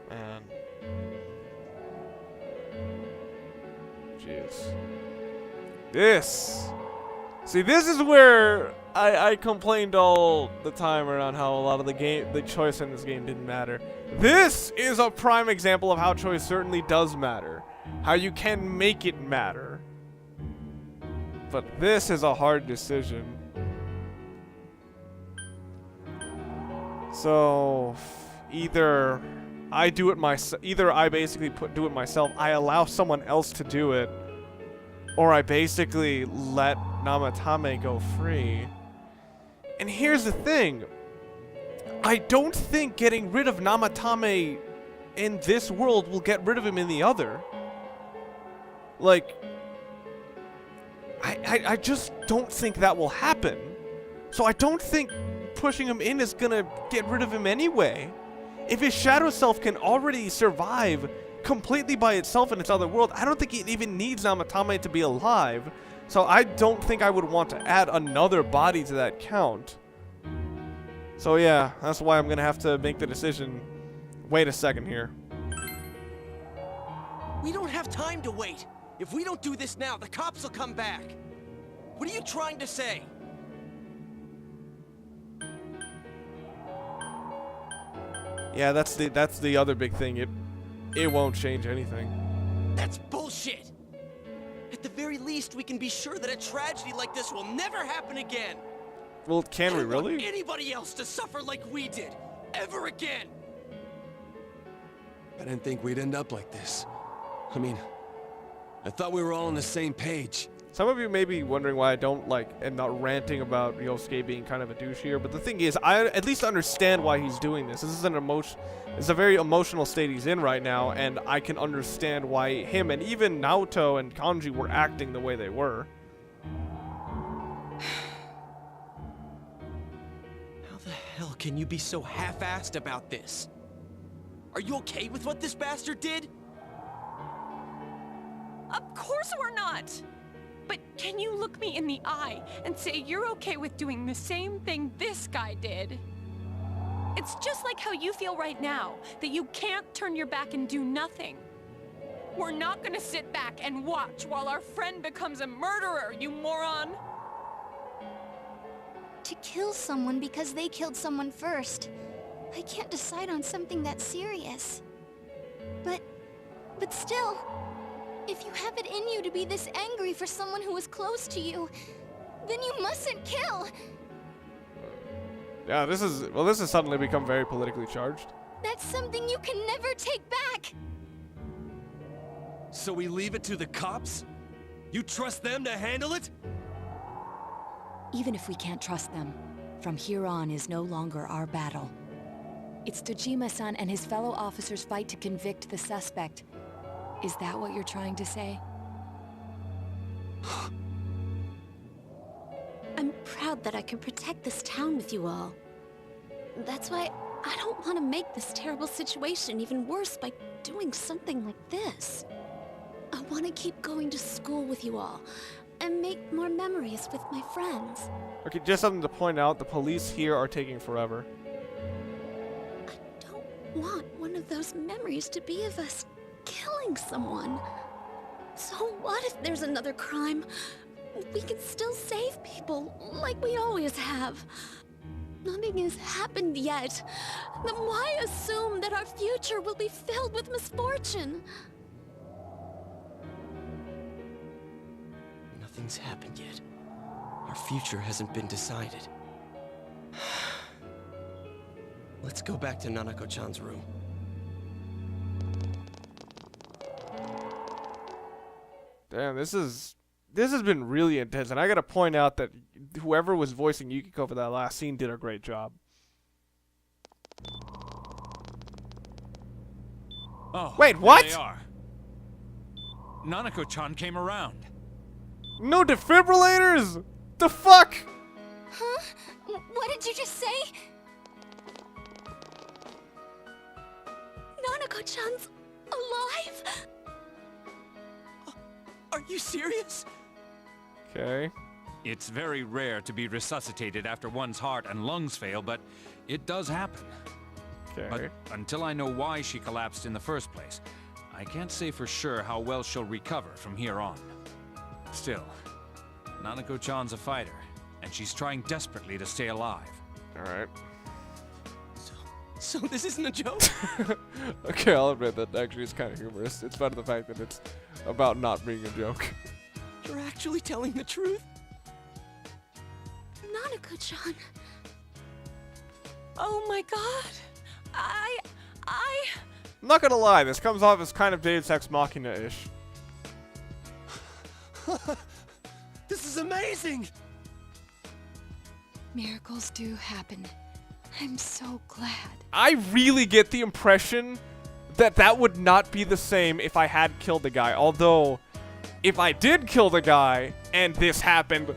And jeez. This is where I complained all the time around how a lot of the choice in this game didn't matter. This is a prime example of how choice certainly does matter. How you can make it matter. But this is a hard decision. So either I do it myself, either I basically do it myself, I allow someone else to do it, or I basically let Namatame go free. And here's the thing. I don't think getting rid of Namatame in this world will get rid of him in the other. Like, I just don't think that will happen. So I don't think pushing him in is gonna get rid of him anyway. If his shadow self can already survive completely by itself in its other world, I don't think it even needs Namatame to be alive. So I don't think I would want to add another body to that count. So yeah, that's why I'm gonna have to make the decision. Wait a second here. We don't have time to wait. If we don't do this now, the cops will come back. What are you trying to say? Yeah, that's the other big thing. It won't change anything. That's bullshit. At the very least, we can be sure that a tragedy like this will never happen again. Well, can we I don't want really? anybody else to suffer like we did, ever again. I didn't think we'd end up like this. I mean, I thought we were all on the same page. Some of you may be wondering why I don't am not ranting about Yosuke being kind of a douche here, but the thing is, I at least understand why he's doing this. This is it's a very emotional state he's in right now, and I can understand why him and even Naoto and Kanji were acting the way they were. How the hell can you be so half-assed about this? Are you okay with what this bastard did? Of course we're not! But can you look me in the eye and say you're okay with doing the same thing this guy did? It's just like how you feel right now, that you can't turn your back and do nothing. We're not gonna sit back and watch while our friend becomes a murderer, you moron! To kill someone because they killed someone first. I can't decide on something that serious. But still, if you have it in you to be this angry for someone who was close to you, then you mustn't kill. Yeah, this has suddenly become very politically charged. That's something you can never take back. So we leave it to the cops? You trust them to handle it? Even if we can't trust them, from here on is no longer our battle. It's Dojima-san and his fellow officers' fight to convict the suspect. Is that what you're trying to say? I'm proud that I can protect this town with you all. That's why I don't want to make this terrible situation even worse by doing something like this. I want to keep going to school with you all, and make more memories with my friends. Okay, just something to point out, the police here are taking forever. I don't want one of those memories to be of us killing someone. So what if there's another crime? We can still save people, like we always have. Nothing has happened yet. Then why assume that our future will be filled with misfortune? Nothing's happened yet. Our future hasn't been decided. Let's go back to Nanako-chan's room. Damn, this has been really intense, and I gotta point out that whoever was voicing Yukiko for that last scene did a great job. Oh, wait, what? There they are. Nanako-chan came around. No defibrillators? The fuck? Huh? What did you just say? Nanako-chan's alive? Are you serious? Okay. It's very rare to be resuscitated after one's heart and lungs fail, but it does happen. But until I know why she collapsed in the first place, I can't say for sure how well she'll recover from here on. Still, Nanako-chan's a fighter, and she's trying desperately to stay alive. Alright. So this isn't a joke? Okay, I'll admit that actually is kind of humorous. It's about the fact that it's about not being a joke. You're actually telling the truth? Nanako-chan. Oh my god. I'm not gonna lie, this comes off as kind of Deus Ex Machina-ish. This is amazing! Miracles do happen. I'm so glad. I really get the impression that that would not be the same if I had killed the guy. Although, if I did kill the guy and this happened,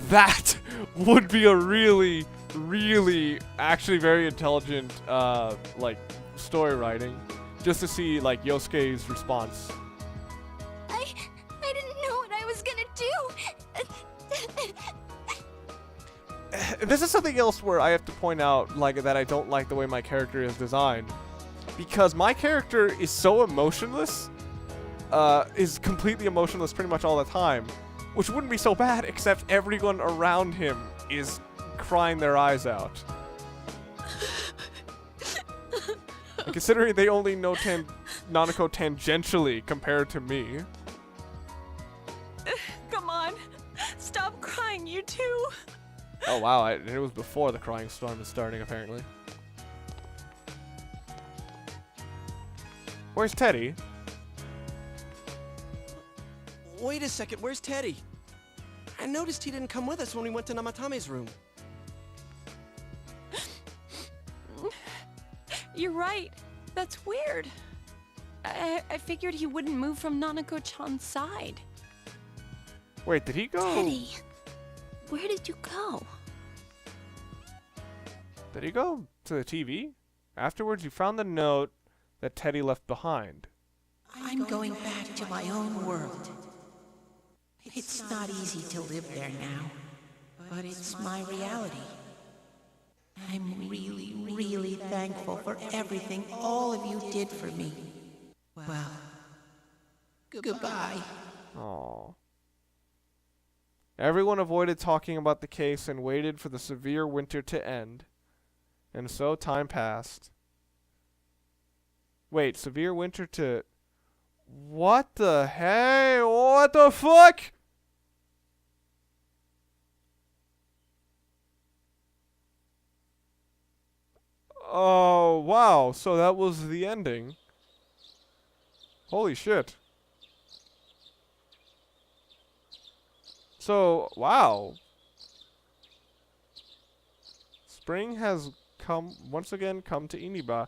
that would be a really, really, actually very intelligent, like, story writing. Just to see, like, Yosuke's response. I didn't know what I was gonna do. This is something else where I have to point out, like, that I don't like the way my character is designed. Because my character is so emotionless, is completely emotionless pretty much all the time. Which wouldn't be so bad, except everyone around him is crying their eyes out. And considering they only know Nanako tangentially compared to me. Come on. Stop crying, you two. Oh wow, it was before the crying storm is starting apparently. Where's Teddy? Wait a second, where's Teddy? I noticed he didn't come with us when we went to Namatame's room. You're right. That's weird. I figured he wouldn't move from Nanako-chan's side. Wait, did he go? Teddy, where did you go? Did he go to the TV? Afterwards, you found the note that Teddy left behind. I'm going back to my own world. It's not easy to live there now, but it's my reality. I'm really, really thankful for everything all of you did for me. Well, goodbye. Aww. Everyone avoided talking about the case and waited for the severe winter to end. And so time passed. Wait, severe winter to... What the hey? What the fuck? Oh, wow. So that was the ending. Holy shit. So, wow. Spring has once again come to Iniba.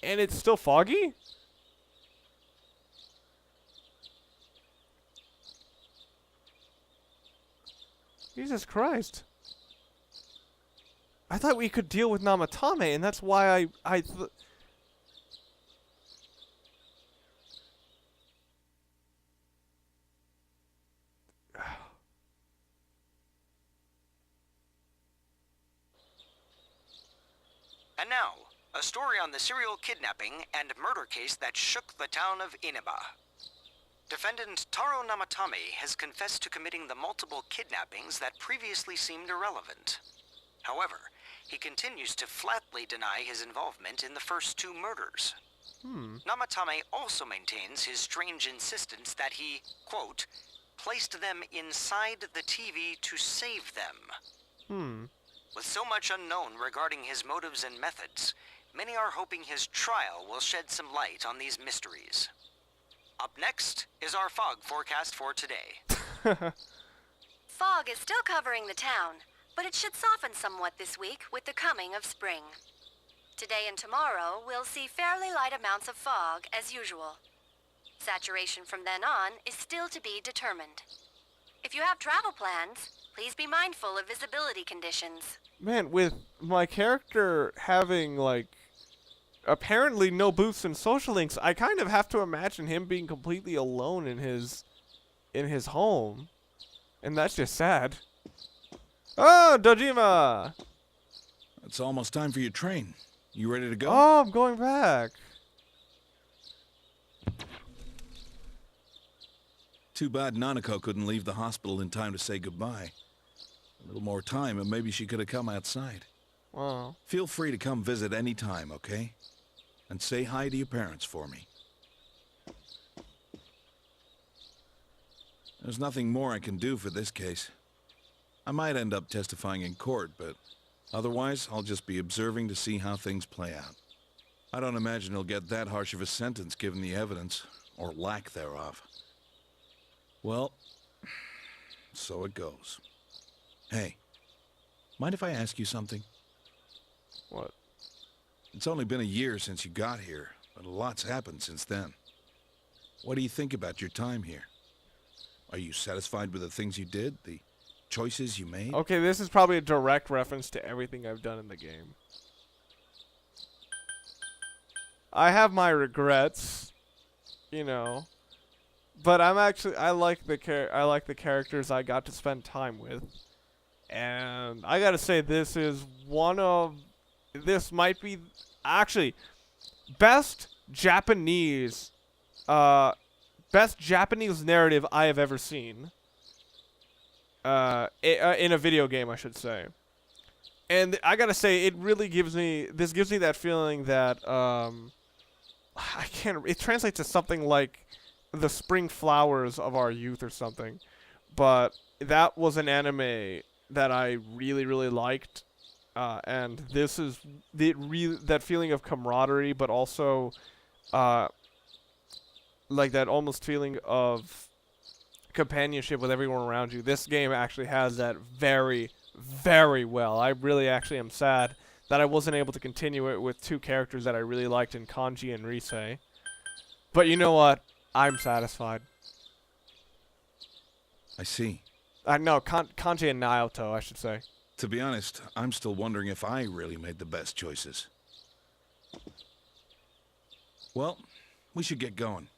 And it's still foggy? Jesus Christ. I thought we could deal with Namatame, and that's why And now, a story on the serial kidnapping and murder case that shook the town of Inaba. Defendant Taro Namatame has confessed to committing the multiple kidnappings that previously seemed irrelevant. However, he continues to flatly deny his involvement in the first two murders. Namatame also maintains his strange insistence that he, quote, placed them inside the TV to save them. With so much unknown regarding his motives and methods, many are hoping his trial will shed some light on these mysteries. Up next is our fog forecast for today. Fog is still covering the town, but it should soften somewhat this week with the coming of spring. Today and tomorrow, we'll see fairly light amounts of fog as usual. Saturation from then on is still to be determined. If you have travel plans, please be mindful of visibility conditions. Man, with my character having, like, apparently no booths and social links, I kind of have to imagine him being completely alone in his home. And that's just sad. Oh, Dojima! It's almost time for your train. You ready to go? Oh, I'm going back. Too bad Nanako couldn't leave the hospital in time to say goodbye. A little more time and maybe she could have come outside. Wow. Feel free to come visit any time, okay? And say hi to your parents for me. There's nothing more I can do for this case. I might end up testifying in court, but otherwise I'll just be observing to see how things play out. I don't imagine he'll get that harsh of a sentence given the evidence, or lack thereof. Well, so it goes. Hey, mind if I ask you something? What? It's only been a year since you got here, but a lot's happened since then. What do you think about your time here? Are you satisfied with the things you did, the choices you made? Okay, this is probably a direct reference to everything I've done in the game. I have my regrets, you know, but I like the characters I got to spend time with, and I gotta say this might be actually best Japanese narrative I have ever seen. In a video game, I should say. And I gotta say, this gives me that feeling that, it translates to something like the spring flowers of our youth or something. But that was an anime that I really, really liked. And this is that feeling of camaraderie, but also, like that almost feeling of companionship with everyone around you. This game actually has that very, very well. I really actually am sad that I wasn't able to continue it with two characters that I really liked in Kanji and Rise. But you know what? I'm satisfied. I see. No, Kanji and Naoto, I should say. To be honest, I'm still wondering if I really made the best choices. Well, we should get going.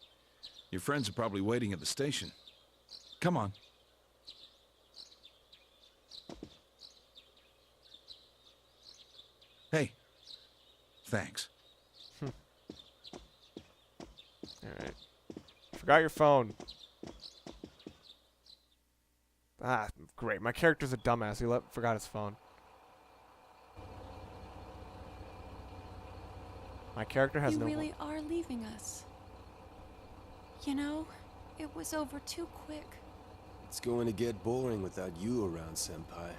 Your friends are probably waiting at the station. Come on. Hey. Thanks. Alright. Forgot your phone. Ah, great. My character's a dumbass. He forgot his phone. My character has no phone. You really are leaving us. You know, it was over too quick. It's going to get boring without you around, Senpai.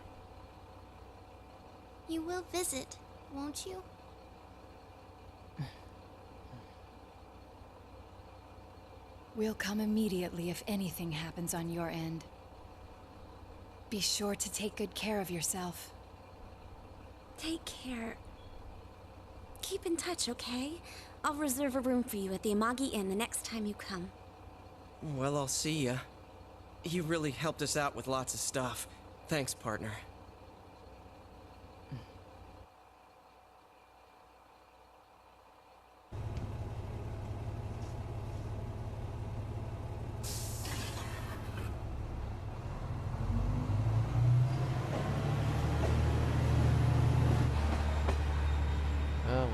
You will visit, won't you? We'll come immediately if anything happens on your end. Be sure to take good care of yourself. Take care. Keep in touch, okay? I'll reserve a room for you at the Amagi Inn the next time you come. Well, I'll see ya. You really helped us out with lots of stuff. Thanks, partner. Oh, well.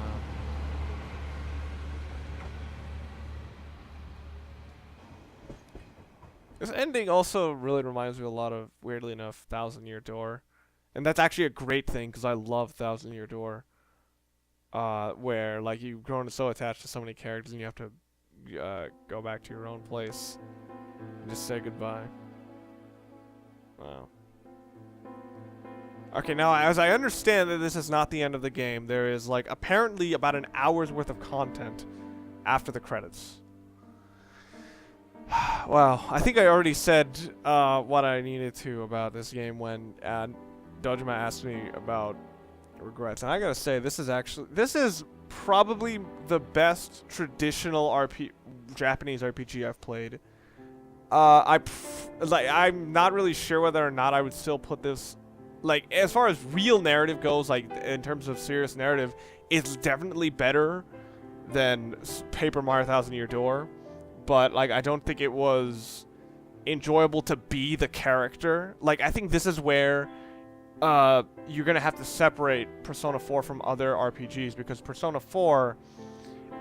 This ending also really reminds me a lot of, weirdly enough, Thousand Year Door. And that's actually a great thing, because I love Thousand Year Door. Where, like, you've grown so attached to so many characters, and you have to go back to your own place and just say goodbye. Wow. Okay, now, as I understand that this is not the end of the game, there is, like, apparently about an hour's worth of content after the credits. Wow, I think I already said what I needed to about this game when Dojima asked me about regrets. And I gotta say, this is probably the best traditional Japanese RPG I've played. I'm not really sure whether or not I would still put this, like, as far as real narrative goes, like, in terms of serious narrative, it's definitely better than Paper Mario Thousand Year Door. But, like, I don't think it was enjoyable to be the character. Like, I think this is where you're gonna have to separate Persona 4 from other RPGs, because Persona 4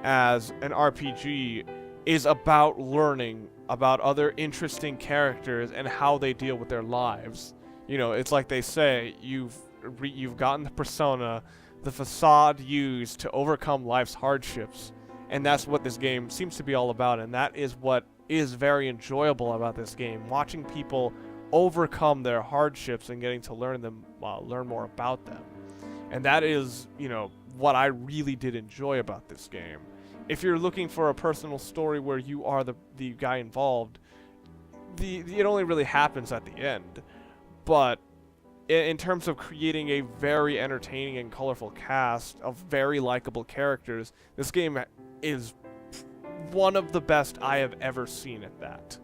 as an RPG is about learning about other interesting characters and how they deal with their lives. You know, it's like they say, you've gotten the persona, the facade used to overcome life's hardships, and that's what this game seems to be all about, and that is what is very enjoyable about this game, watching people overcome their hardships and getting to learn more about them. And that is, you know, what I really did enjoy about this game. If you're looking for a personal story where you are the guy involved, it only really happens at the end. But in terms of creating a very entertaining and colorful cast of very likable characters, this game is one of the best I have ever seen at that.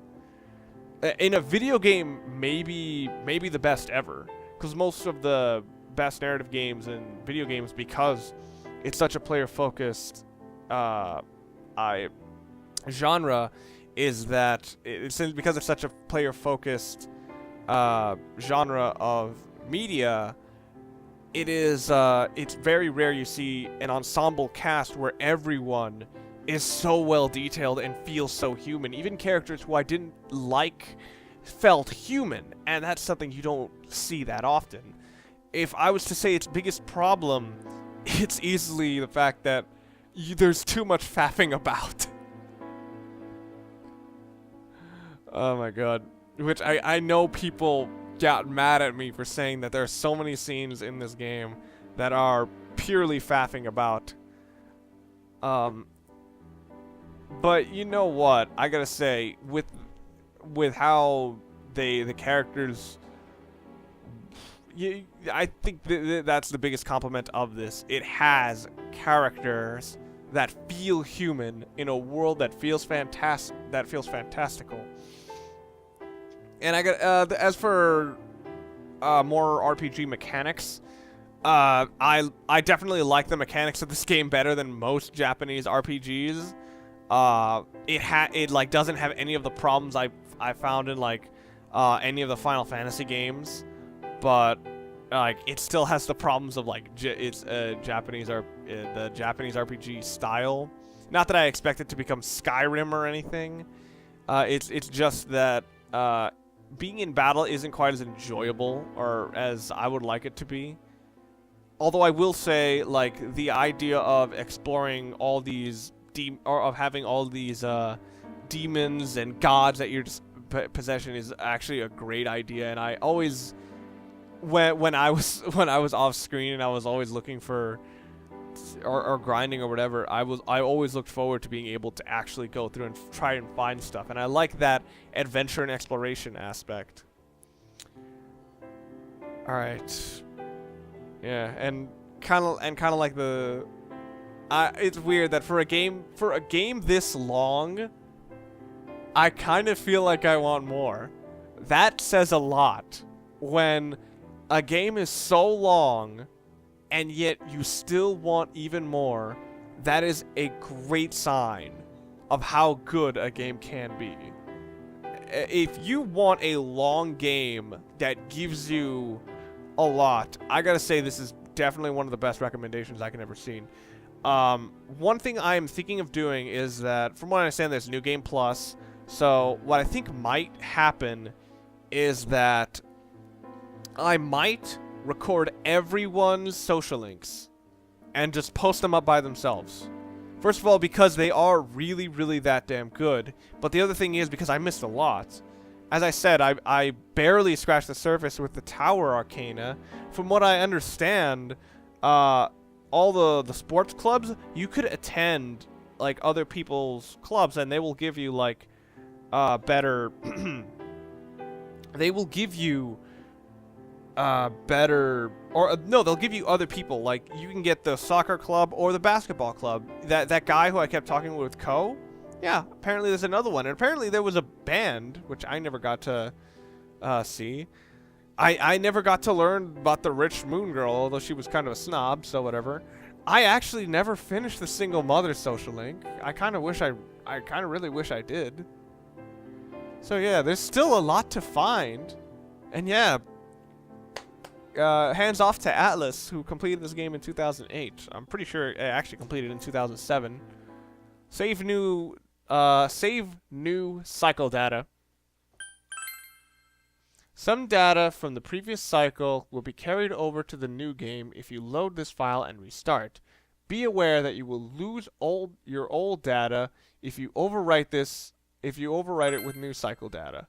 In a video game, maybe the best ever, because most of the best narrative games in video games, because it's such a player-focused genre, is that because it's such a player-focused genre of media, it's very rare you see an ensemble cast where everyone is so well detailed and feels so human. Even characters who I didn't like felt human, and that's something you don't see that often. If I was to say its biggest problem, it's easily the fact that there's too much faffing about. Oh my god. Which I know people got mad at me for saying that there are so many scenes in this game that are purely faffing about. But you know what? I gotta say, with how the characters... I think that's the biggest compliment of this. It has characters that feel human in a world that feels fantastical. And I got as for more RPG mechanics, I definitely like the mechanics of this game better than most Japanese RPGs. It like doesn't have any of the problems I found in like any of the Final Fantasy games, but like it still has the problems of like the Japanese RPG style. Not that I expect it to become Skyrim or anything. It's just that being in battle isn't quite as enjoyable or as I would like it to be. Although I will say, like, the idea of exploring all these of having all these demons and gods at your possession is actually a great idea. And I always, when I was off screen and I was always looking for or grinding or whatever, I always looked forward to being able to actually go through and try and find stuff, and I like that adventure and exploration aspect. All right, yeah, and kind of like the, it's weird that for a game this long, I kind of feel like I want more. That says a lot when a game is so long and yet you still want even more. That is a great sign of how good a game can be. If you want a long game that gives you a lot, I gotta say this is definitely one of the best recommendations I can ever seen. One thing I am thinking of doing is that, from what I understand, there's New Game Plus. So what I think might happen is that I might record everyone's social links and just post them up by themselves. First of all, because they are really, really that damn good. But the other thing is because I missed a lot. As I said, I barely scratched the surface with the Tower Arcana. From what I understand, all the sports clubs, you could attend like other people's clubs and they will give you like better they will give you better, or no, they'll give you other people. Like you can get the soccer club or the basketball club. That guy who I kept talking with, Ko, yeah, apparently there's another one, and apparently there was a band which I never got to see. I never got to learn about the Rich Moon Girl, although she was kind of a snob, so whatever. I actually never finished the Single Mother social link. I kind of really wish I did. So yeah, there's still a lot to find, and yeah. hands off to Atlas, who completed this game in 2008. I'm pretty sure it actually completed in 2007. Save new cycle data. Some data from the previous cycle will be carried over to the new game if you load this file and restart. Be aware that you will lose your old data if you overwrite it with new cycle data.